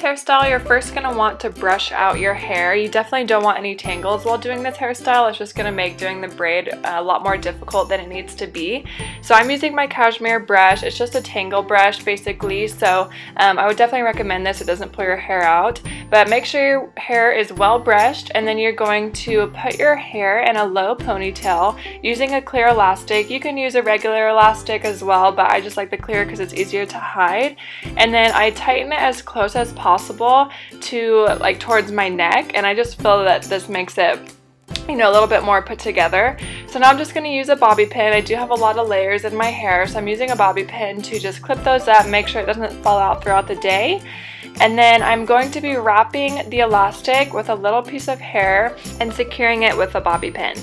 hairstyle, you're first going to want to brush out your hair. You definitely don't want any tangles while doing this hairstyle. It's just going to make doing the braid a lot more difficult than it needs to be. So I'm using my cashmere brush. It's just a tangle brush basically, so I would definitely recommend this. It doesn't pull your hair out, but make sure your hair is well brushed, and then you're going to put your hair in a low ponytail using a clear elastic. You can use a regular elastic as well, but I just like the clear because it's easier to hide. And then I tighten it as close as possible to like towards my neck, and I just feel that this makes it, you know, a little bit more put together. So now I'm just going to use a bobby pin. I do have a lot of layers in my hair, so I'm using a bobby pin to just clip those up, make sure it doesn't fall out throughout the day. And then I'm going to be wrapping the elastic with a little piece of hair and securing it with a bobby pin.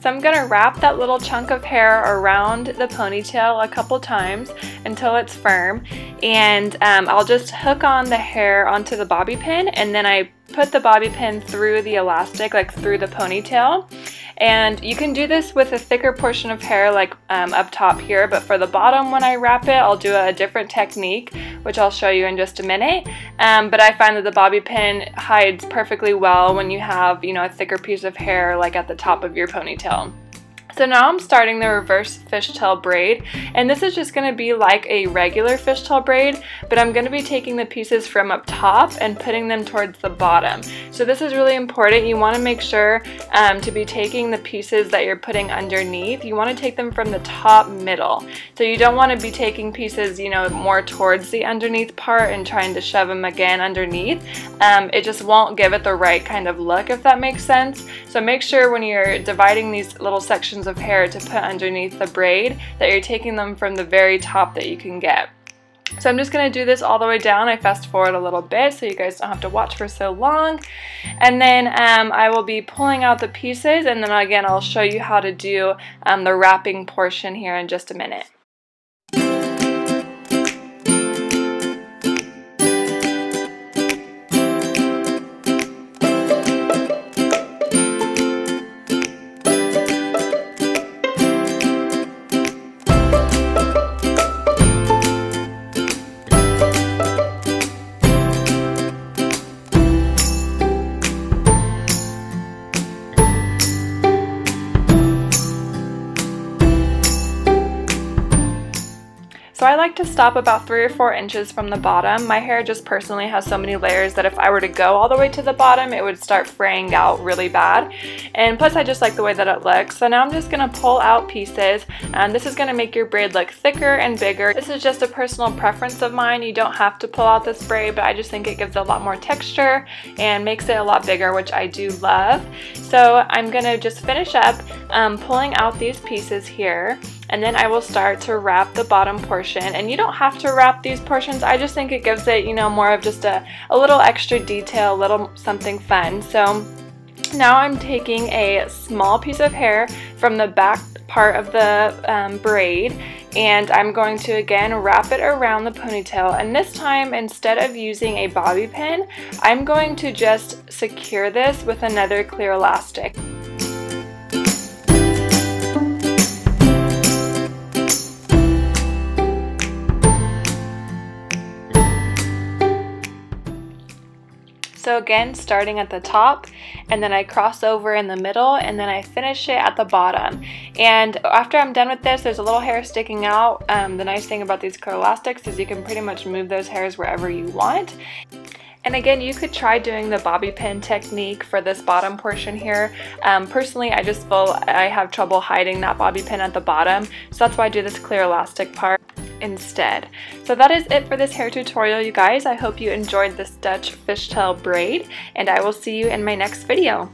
So I'm going to wrap that little chunk of hair around the ponytail a couple times until it's firm, and I'll just hook on the hair onto the bobby pin, and then I put the bobby pin through the elastic, like through the ponytail. And you can do this with a thicker portion of hair like up top here, but for the bottom when I wrap it, I'll do a different technique, which I'll show you in just a minute. But I find that the bobby pin hides perfectly well when you have, you know, a thicker piece of hair like at the top of your ponytail. So now I'm starting the reverse fishtail braid, and this is just going to be like a regular fishtail braid, but I'm going to be taking the pieces from up top and putting them towards the bottom. So this is really important. You want to make sure to be taking the pieces that you're putting underneath. You want to take them from the top middle. So you don't want to be taking pieces, you know, more towards the underneath part and trying to shove them again underneath. It just won't give it the right kind of look, if that makes sense. So make sure when you're dividing these little sections of hair to put underneath the braid that you're taking them from the very top that you can get. So I'm just going to do this all the way down. I fast forward a little bit so you guys don't have to watch for so long. And then I will be pulling out the pieces, and then again I'll show you how to do the wrapping portion here in just a minute. So I like to stop about 3 or 4 inches from the bottom. My hair just personally has so many layers that if I were to go all the way to the bottom, it would start fraying out really bad. And plus I just like the way that it looks. So now I'm just going to pull out pieces, and this is going to make your braid look thicker and bigger. This is just a personal preference of mine. You don't have to pull out this braid, but I just think it gives it a lot more texture and makes it a lot bigger, which I do love. So I'm going to just finish up pulling out these pieces here. And then I will start to wrap the bottom portion, and you don't have to wrap these portions. I just think it gives it, you know, more of just a little extra detail, a little something fun. So now I'm taking a small piece of hair from the back part of the braid, and I'm going to again wrap it around the ponytail, and this time instead of using a bobby pin, I'm going to just secure this with another clear elastic. So again, starting at the top, and then I cross over in the middle, and then I finish it at the bottom. And after I'm done with this, there's a little hair sticking out. The nice thing about these clear elastics is you can pretty much move those hairs wherever you want. And again, you could try doing the bobby pin technique for this bottom portion here. Personally, I just feel I have trouble hiding that bobby pin at the bottom, so that's why I do this clear elastic part instead. So that is it for this hair tutorial, you guys. I hope you enjoyed this Dutch fishtail braid, and I will see you in my next video.